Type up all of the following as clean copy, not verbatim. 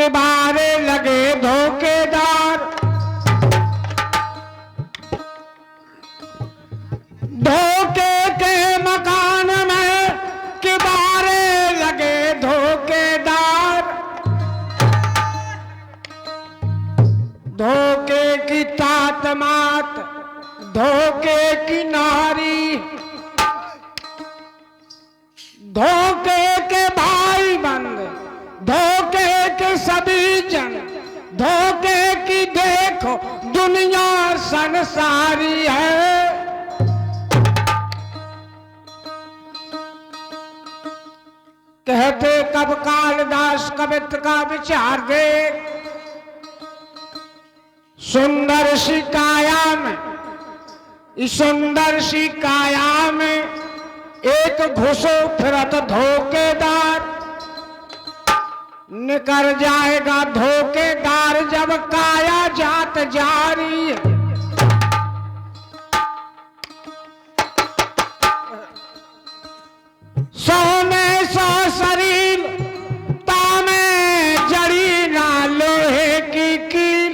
के बारे लगे धोखेदार, धोखे के मकान में के बारे लगे धोखेदार, धोखे की तात मात, धोखे की नारी, धोखे के भाई बंद, धोखे के सभी जन, धोखे की देखो दुनिया संसारी है। कहते कब कालिदास कवित्व का विचार दे, सुंदर सी काया में, इस सुंदर सी काया में एक घुसो फिरत धोखेदार, निकल जाएगा धोखेदार जब काया जात जारी है। सोने सो शरीर तामे जड़ी ना लोहे की कील,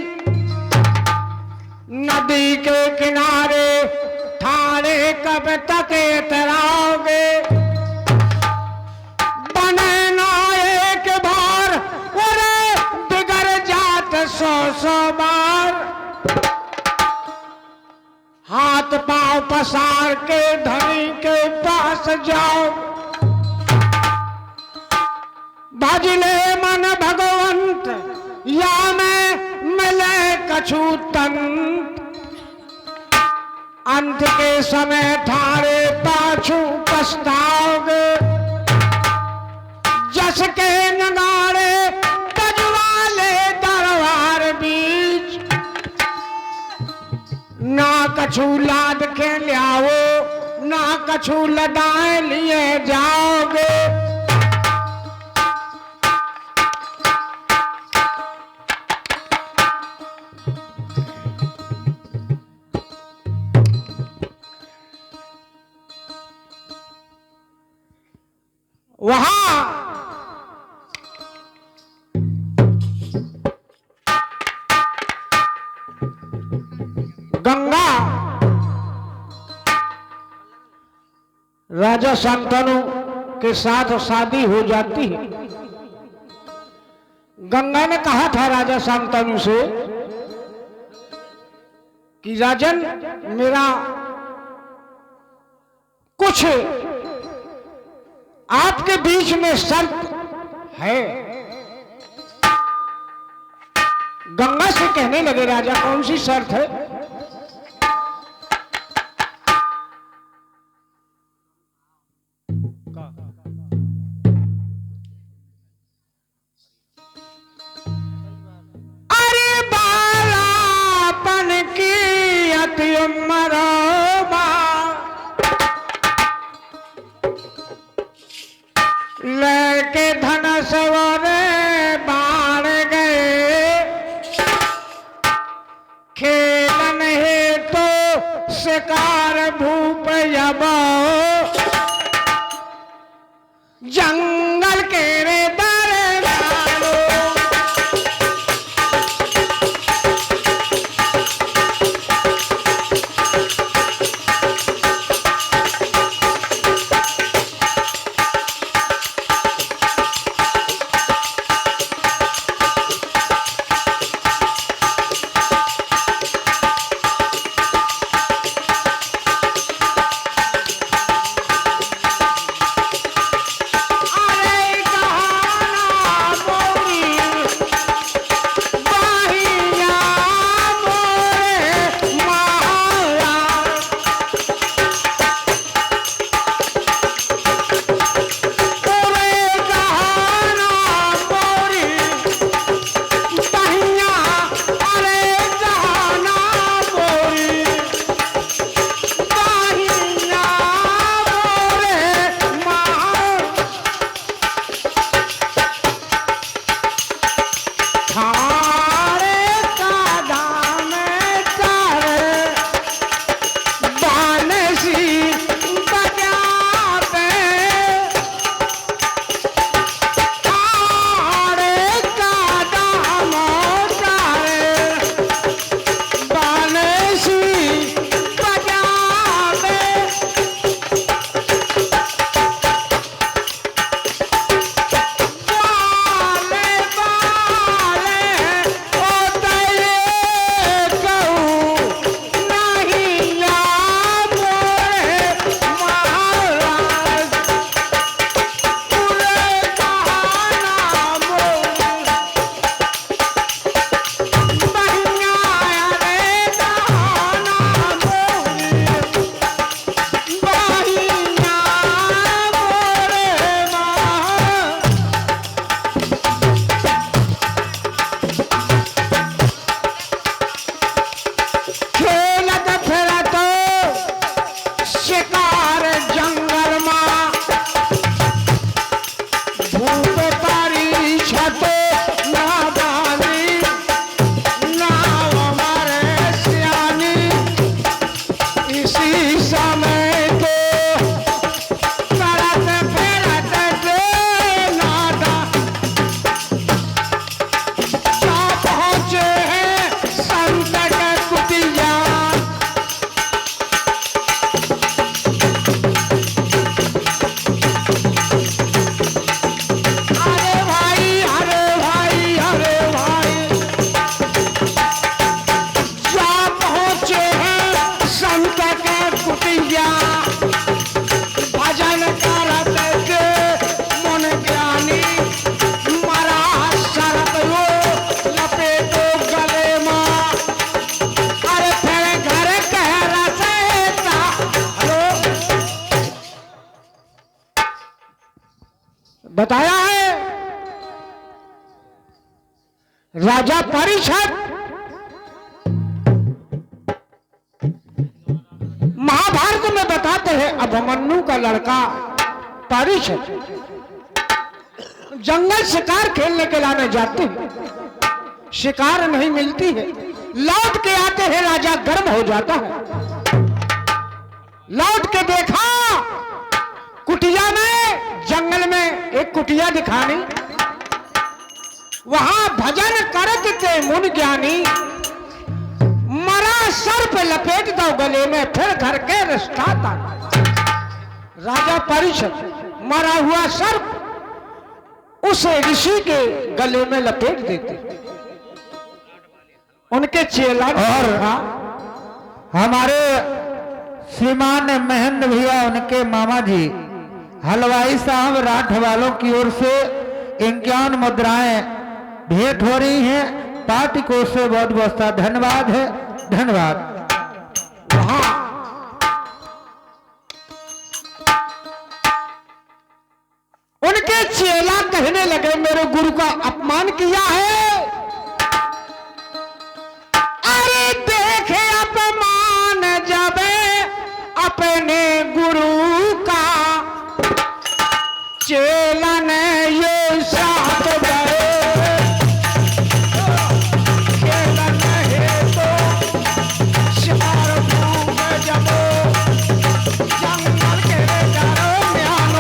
नदी के किनारे ठाणे कब तक इतराओगे, बने ना एक बार अरे बिगड़ जात सौ सौ बार, हाथ पांव पसार के धनी के पास जाओ, भजले मन भगवंत या में मिले कछु तंत, अंत के समय ठारे पाछू पछताओगे, जस के नगाड़े बजवाले दरबार बीच, ना कछु लाद के लियाओ ना कछु लदाए लिए जाओगे। वहां गंगा राजा शांतनु के साथ शादी हो जाती है। गंगा ने कहा था राजा शांतनु से कि राजन मेरा कुछ आपके बीच में शर्त है। गंगा से कहने लगे राजा कौन सी शर्त है? अरे बालापन की अति उम्र लेके धन सवरे बाढ़ गए, खेलन है तो शिकार भूप यबो, जंगल के रे दरबारो। बताया है राजा परीक्षित महाभारत में बताते हैं अभिमन्यु का लड़का परीक्षित जंगल शिकार खेलने के लाने जाते हैं, शिकार नहीं मिलती है, लौट के आते हैं, राजा गर्म हो जाता है। लौट के देखा कुटिया में, जंगल में एक कुटिया दिखानी, वहां भजन करत थे मुनि ज्ञानी, मरा सर्प लपेट दो गले में, फिर घर के रिश्ता था। राजा परीक्षित मरा हुआ सर्प उस ऋषि के गले में लपेट देते। उनके चेला और हमारे श्रीमान महेंद्र भैया उनके मामा जी हलवाई साहब राठ वालों की ओर से 51 मुद्राएं भेंट हो रही हैं। पार्टी को से बहुत बहुत धन्यवाद है, धन्यवाद। वहां उनके चेला कहने लगे मेरे गुरु का अपमान किया है। अरे देखे अपमान जब अपने गुरु का, चेला ने ये साथ गए, चेला ने तो शिकार भूम जब जंगल के दरमियान,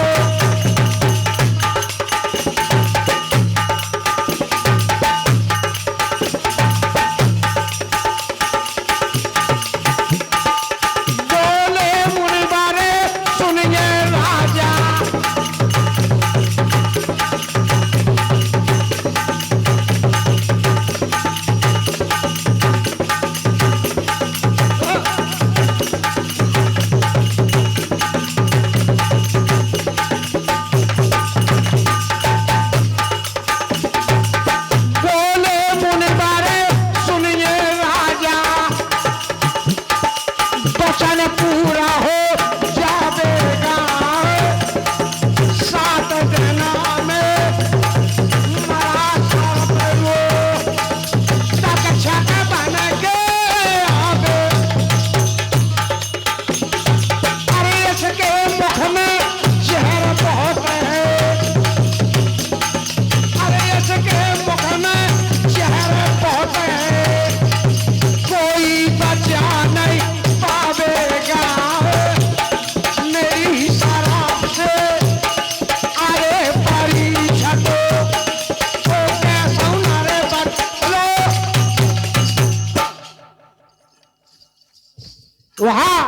वहां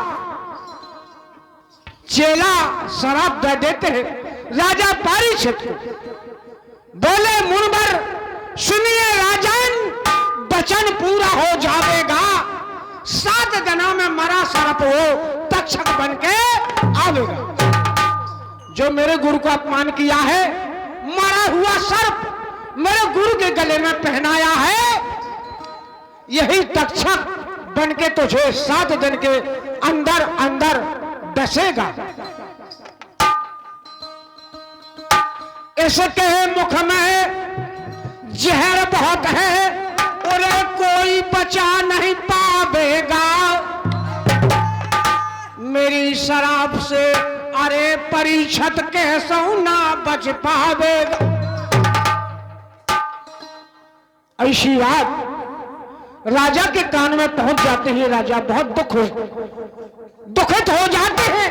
चेला शराब दे देते हैं राजा परीक्षित को। बोले मुनिवर सुनिए राजन, वचन पूरा हो जाएगा, 7 दिनों में मरा सर्प हो तक्षक बन के आवेगा। जो मेरे गुरु को अपमान किया है, मरा हुआ सर्प मेरे गुरु के गले में पहनाया है, यही तक्षक बन के तुझे 7 दिन के अंदर अंदर डसेगा। इसके मुख में जहर बहुत है, उन्हें कोई बचा नहीं पावेगा। मेरी शराब से अरे परीक्षित कैसे ना बच पावेगा। ऐसी बात राजा के कान में पहुंच जाते हैं। राजा बहुत दुखित हो जाते हैं।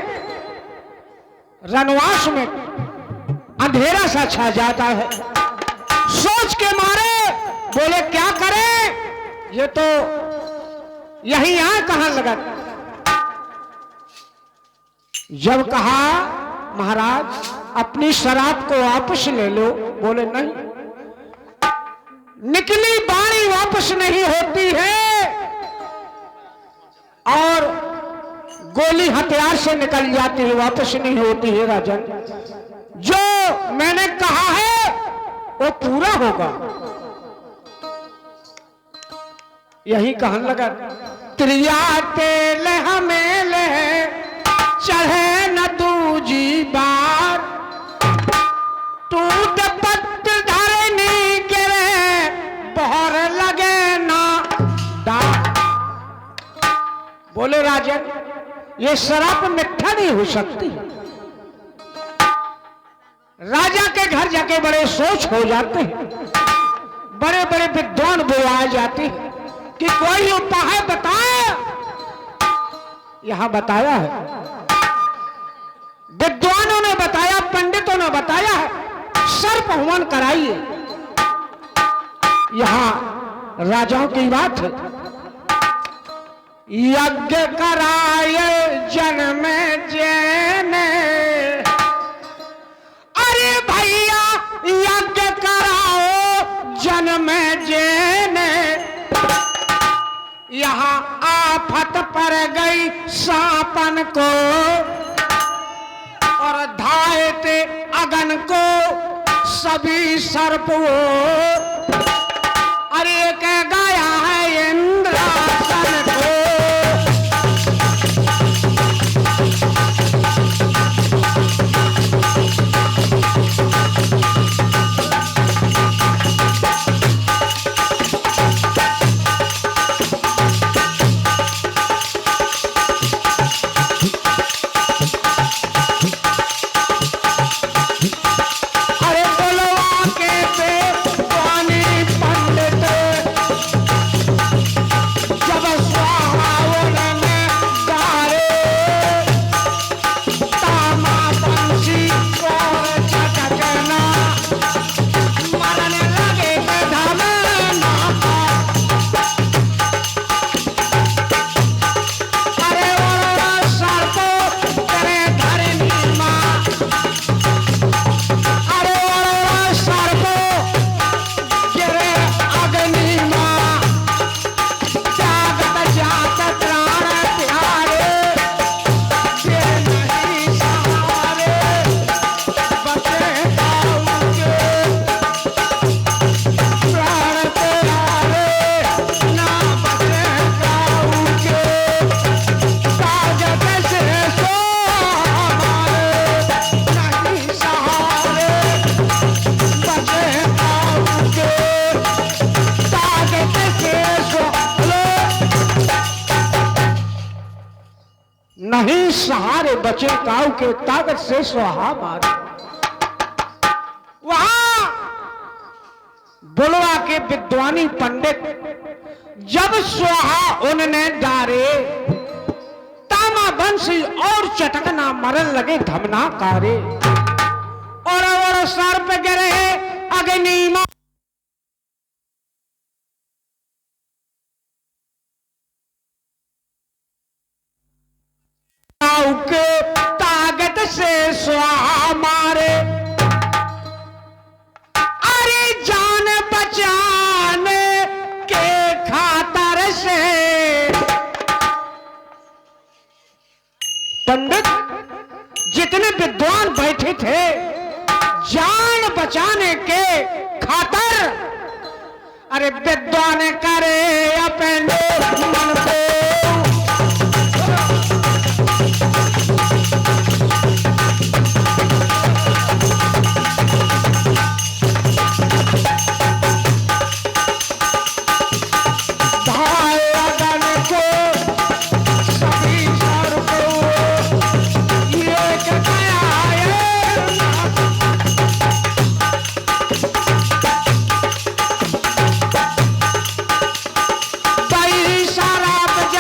रनवास में अंधेरा सा छा जाता है। सोच के मारे बोले क्या करें, ये तो यही यहां कहां लगा। जब कहा महाराज अपनी शराब को वापस ले लो, बोले नहीं, निकली बाणी वापस नहीं होती है और गोली हथियार से निकल जाती है, वापस नहीं होती है। राजन, जो मैंने कहा है वो पूरा होगा। यही कहने लगा, त्रिया तेल हमें ले चढ़े न दूजी बार, तू बोले राजन, ये शराब मिठा नहीं हो सकती। राजा के घर जाके बड़े सोच हो जाते हैं, बड़े बड़े विद्वान बुलाए जाते हैं कि कोई उपाय बताए। यहां बताया है, विद्वानों ने बताया, पंडितों ने बताया है, सर्प हवन कराइए। यहां राजाओं की बात है, यज्ञ कराए जन्म जेने, अरे भैया यज्ञ कराओ जन्म जेने। यहां आफत पर गई सापन को और धायते अगन को सभी सर्पों। अरे कह गया है इंद्रासन को। नहीं सहारे बचे काऊ के ताकत से स्वाहा मारे। वहां बुलवा के विद्वानी पंडित जब स्वाहा उनने डारे, तामा बंसी और चटकना मरन लगे धमना कारे। और सर पे गिरे अग्निमा के ताकत से स्वाहा मारे। अरे जान बचाने के खातर से पंडित जितने विद्वान बैठे थे, जान बचाने के खातर, अरे विद्वान करे अपने मन को। शराब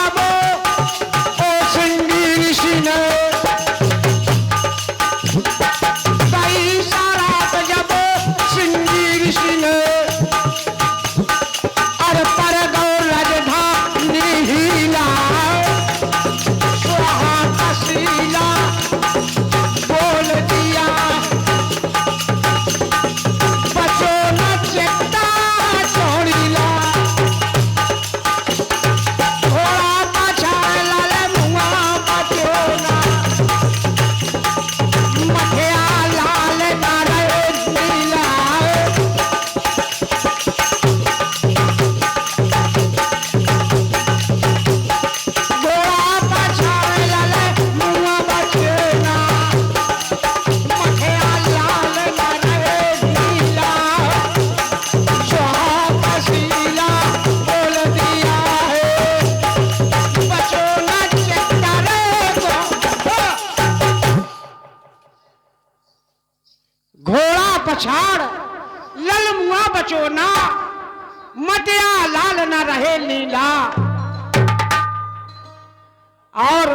पछाड़ ललमुआ बचो ना, मटिया लाल न रहे लीला। और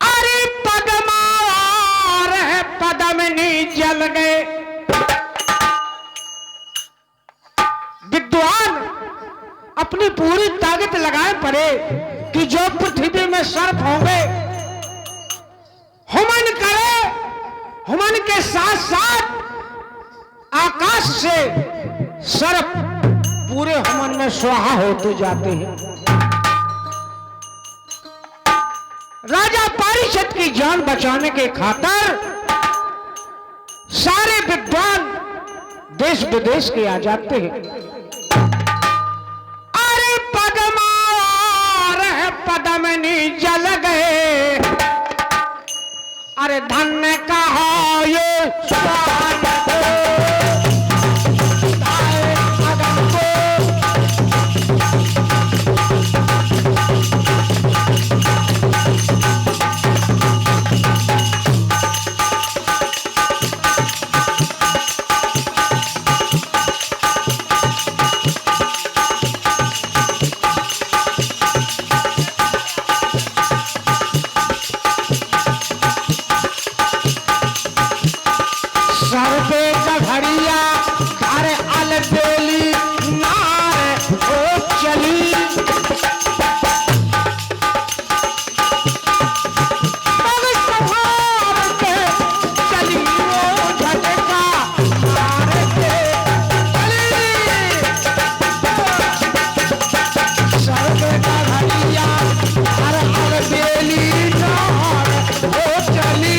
अरे पदमार है पदमनी जल गए। विद्वान अपनी पूरी ताकत लगाए पड़े कि जो पृथ्वी में सर्प होंगे, हुमन करे, हुमन के साथ साथ आकाश से सर्प पूरे हुमन में स्वाहा होते जाते हैं। राजा पारिषद की जान बचाने के खातिर सारे विद्वान देश विदेश के आ जाते हैं। अरे पदमार है पदमनी जल गए। अरे धन्य कहा ये स्वान को, दाए अगन को। सर पे गघड़िया घर अलबेली नार हो चली। पग संभाल के चली वो झटका मार के चली। सर पे गघड़िया घर अलबेली नार हो चली।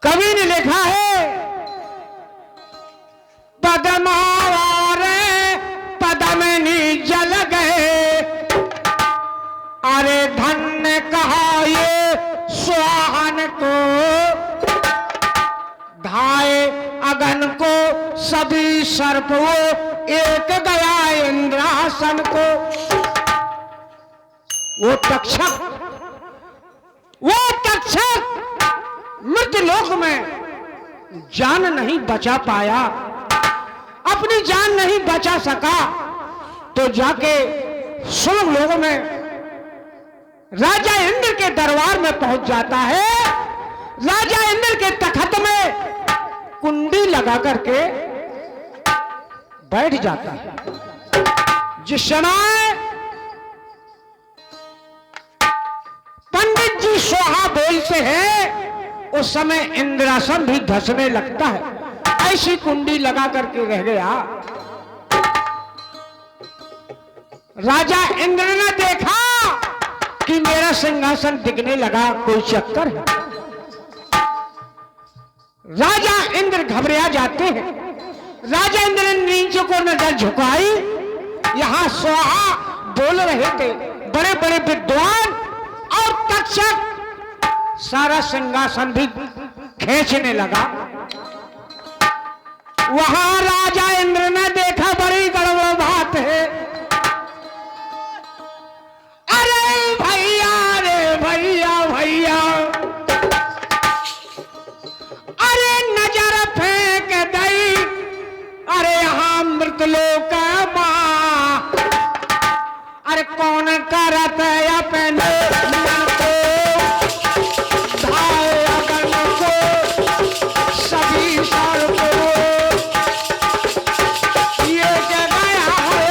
कवि ने लिखा है पदमावारे पदमनी जल गए। अरे धन्य कहा ये स्वाहन को, धाए अगन को सभी सर्प वो एक गया इंद्रासन को। वो तक्षक मृत्यु लोक में जान नहीं बचा पाया, अपनी जान नहीं बचा सका, तो जाके स्वर्ग लोक में राजा इंद्र के दरबार में पहुंच जाता है। राजा इंद्र के तखत में कुंडी लगा करके बैठ जाता है। जिस समय स्वाहा बोलते हैं उस समय इंद्रासन भी धसने लगता है। ऐसी कुंडी लगा करके रह गया। राजा इंद्र ने देखा कि मेरा सिंहासन दिखने लगा, कोई चक्कर है। राजा इंद्र घबरा जाते हैं। राजा इंद्र ने नीचे को नजर झुकाई, यहां स्वाहा बोल रहे थे बड़े बड़े विद्वान, और तक्षक सारा सिंहासन भी खींचने लगा। वहां राजा इंद्र ने देखा बड़ी गड़बड़ बात है। अरे भैया, रे भैया, भैया, अरे नजर फेंक दई, अरे यहां मृतलोक मां, अरे कौन करत अपने मन को धाय अगन को सभी सर को, ये क्या गया है।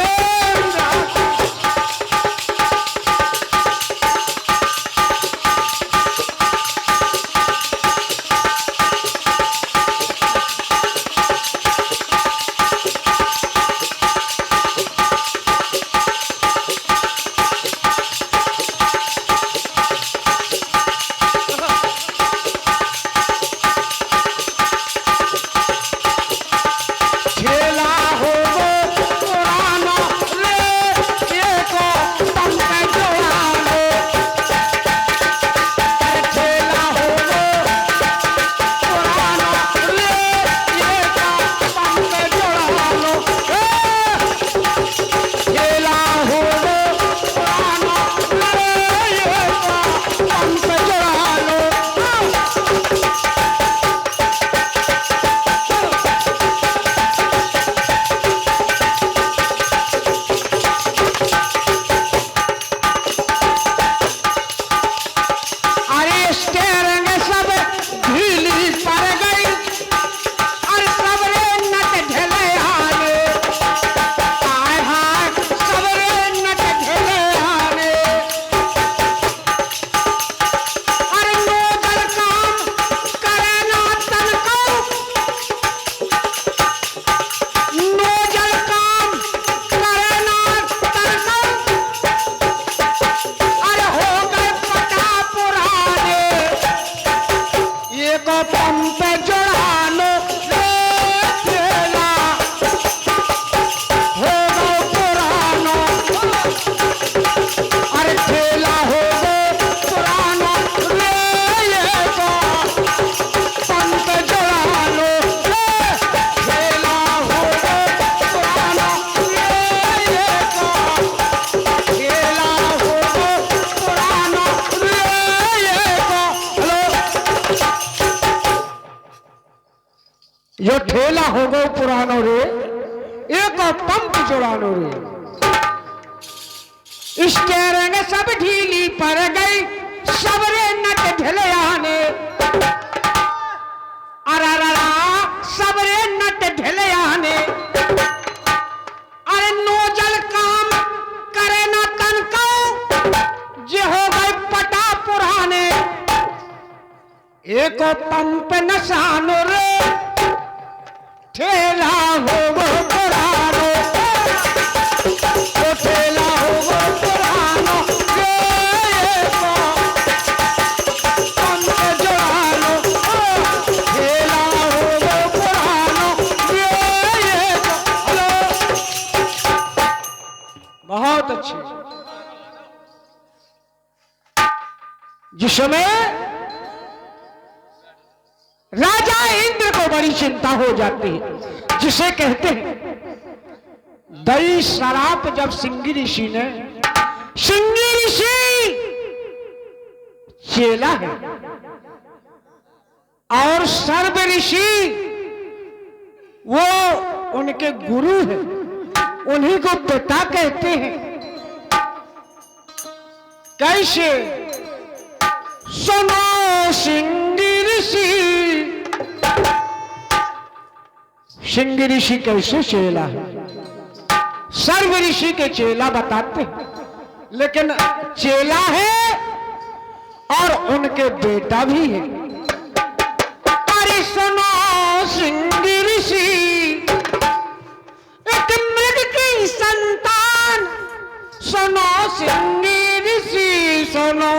यो ठेला हो गो पुरानो रे, एक पंप जोड़ानो रे। स्टेरिंग सब ढीली पड़ गई, सबरे नट ढले आने, अरारा सबरे नट ढले आने। अरे नोजल काम करे ना तन को, जे हो गए पटा पुराने। एक पंप नशानो रे, ठेला हो गो पुरानो, ओ ठेला हो गो पुरानो, पंप जोड़ानो, ठेला हो गो पुरानो। बहुत अच्छी। जिसमें राजा इंद्र को बड़ी चिंता हो जाती है, जिसे कहते हैं दई शराप। जब सिंगी ऋषि ने, सिंगी ऋषि चेला है और सर्व ऋषि वो उनके गुरु है, उन्हीं को पिता कहते हैं। कैसे सुनो सिंगी ऋषि, सिंह ऋषि कैसे चेला है, सर्व ऋषि के चेला बताते हैं। लेकिन चेला है और उनके बेटा भी है। अरे सुनो सिंह ऋषि, एक मृग की संतान, सुनो सिंह ऋषि सुनो,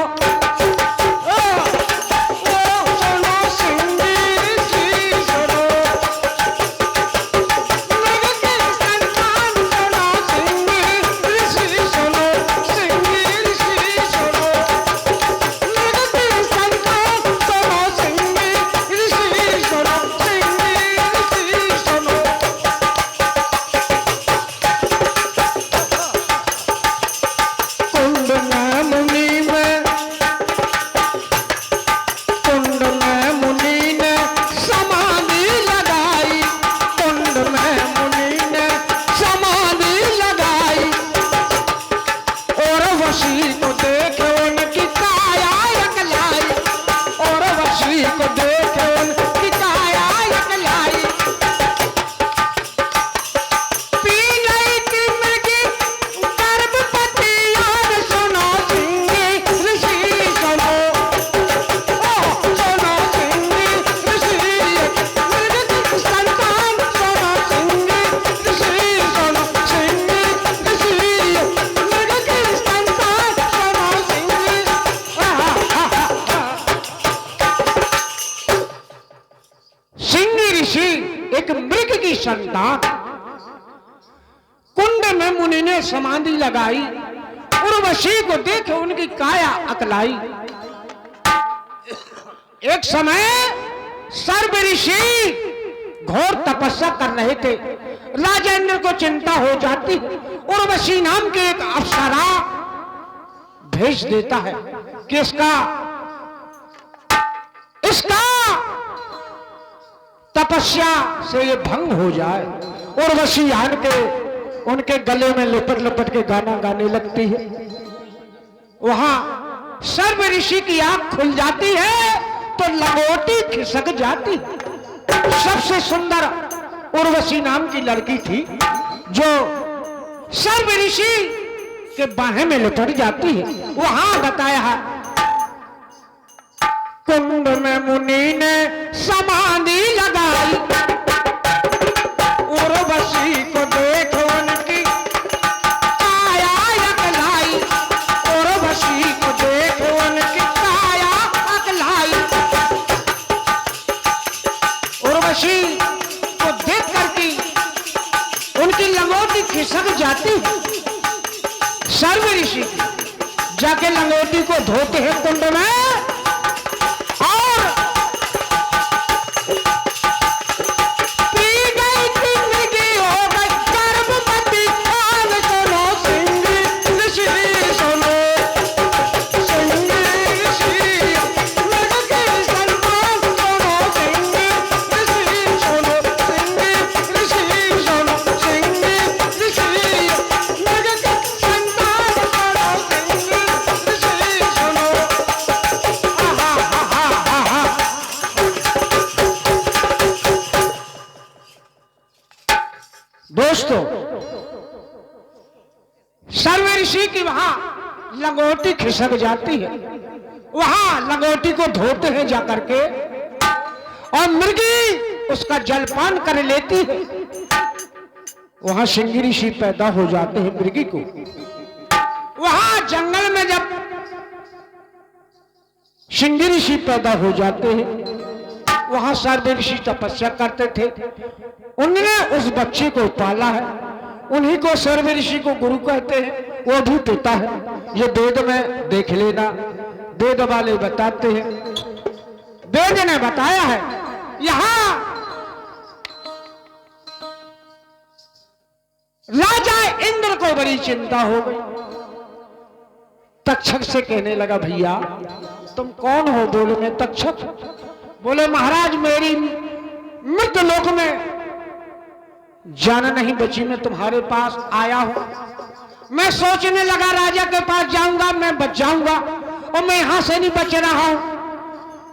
संतान। कुंड में मुनि ने समाधि लगाई, उर्वशी को देख उनकी काया अकलाई। एक समय सर्व ऋषि घोर तपस्या कर रहे थे। राजेंद्र को चिंता हो जाती, उर्वशी नाम के एक अप्सरा भेज देता है कि इसका तपस्या से ये भंग हो जाए। उर्वशी आन के उनके गले में लिपट लिपट के गाना गाने लगती है। वहां सर्व ऋषि की आंख खुल जाती है तो लंगोटी खिसक जाती। सबसे सुंदर उर्वशी नाम की लड़की थी जो सर्व ऋषि के बाहें में लिपट जाती है। वहां बताया है, कुंड में मुनि ने समाधि लगाई, उर्वशी को देख उनकी काया अकलाई। उर्वशी को देख उनकी काया अकलाई। उर्वशी को देख करके उनकी लंगोटी खिसक जाती। सर्व ऋषि जाके लंगोटी को धोते हैं कुंड में, दोस्तों सर्व ऋषि की वहां लंगोटी खिसक जाती है। वहां लंगोटी को धोते हैं जाकर के और मृगी उसका जलपान कर लेती है। वहां सिंह ऋषि पैदा हो जाते हैं मृगी को। वहां जंगल में जब सिंह ऋषि पैदा हो जाते हैं, वहां सर्व ऋषि तपस्या करते थे। उन्होंने उस बच्चे को पाला है, उन्हीं को सर्व ऋषि को गुरु कहते हैं। वो भी पिता है, ये वेद में देख लेना, वेद वाले बताते हैं। वेद ने बताया है, यहां राजा इंद्र को बड़ी चिंता हो गई। तक्षक से कहने लगा, भैया तुम कौन हो? बोले मैं तक्षक। बोले महाराज मेरी मृत्यु लोक में जान नहीं बची, मैं तुम्हारे पास आया हूं। मैं सोचने लगा राजा के पास जाऊंगा, मैं बच जाऊंगा, और मैं यहां से नहीं बच रहा हूं।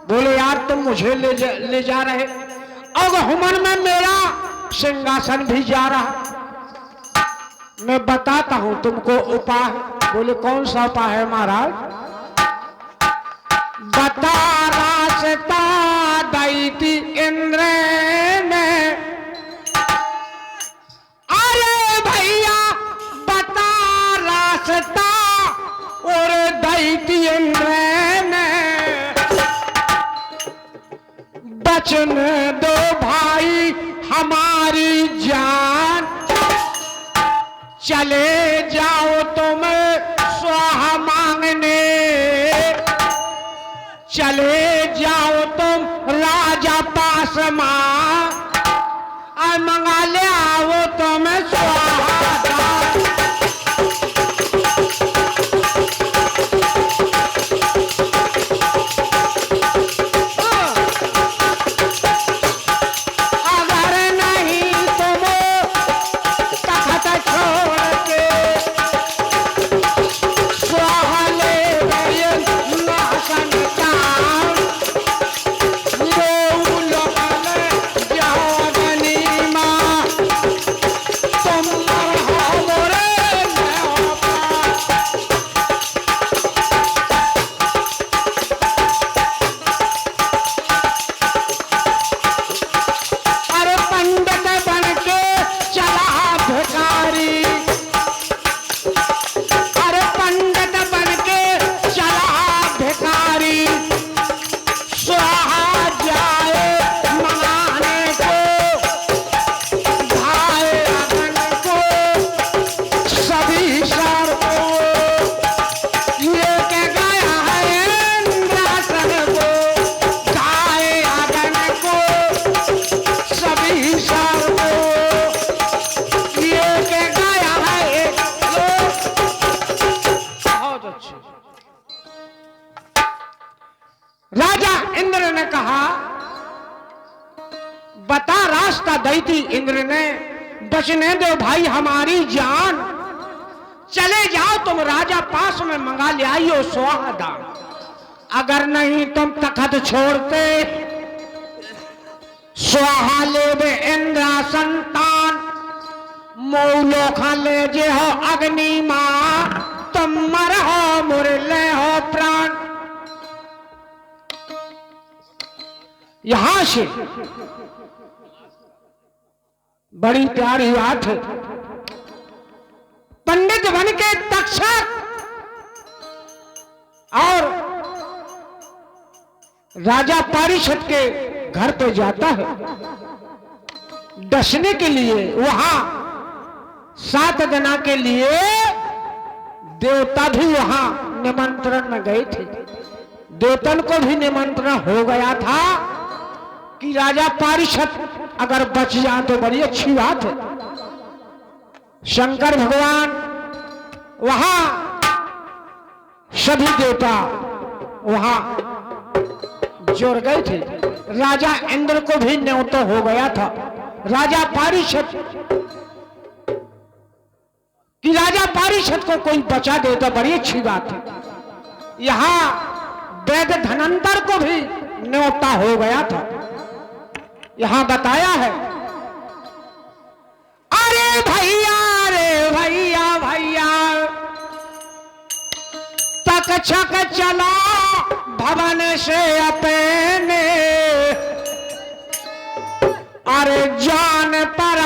बोले यार तुम मुझे ले जा रहे, और हुमन में मेरा सिंहासन भी जा रहा। मैं बताता हूं तुमको उपाय। बोले कौन सा उपाय है महाराज? बता रास्ता दैती इंद्र ने, अरे भैया बता रास्ता और दैती इंद्र ने, बचन दो भाई हमारी जान, चले जाओ तुम स्वाहा मांगने, चले जाओ तुम राजा पास मां, मंगा ले आओ तुम स्वाहा दान। राजा इंद्र ने कहा, बता रास्ता दैती इंद्र ने, बचने दो भाई हमारी जान, चले जाओ तुम राजा पास में मंगा ले आइयो स्वाहा दान, अगर नहीं तुम तखत छोड़ते स्वाहा ले बे इंद्रा संतान, मौलो खा ले जे हो अग्नि मां, तुम मर हो मुरले हो प्राण। यहां से बड़ी प्यारी बात है, पंडित बन के तक्षक और राजा पारिषद के घर पे जाता है डसने के लिए। वहां 7 दिना के लिए देवता भी वहां निमंत्रण में गए थे। देवतन को भी निमंत्रण हो गया था कि राजा पारिषद अगर बच जाए तो बड़ी अच्छी बात है। शंकर भगवान वहां सभी देवता वहां जुड़ गए थे। राजा इंद्र को भी न्योता हो गया था राजा पारिषद कि राजा पारिषद को कोई बचा दे तो बड़ी अच्छी बात है। यहां वैद धनंतर को भी न्योता हो गया था। यहां बताया है, अरे भैया भैया तक्षक चला भवन से अपने, अरे जान पर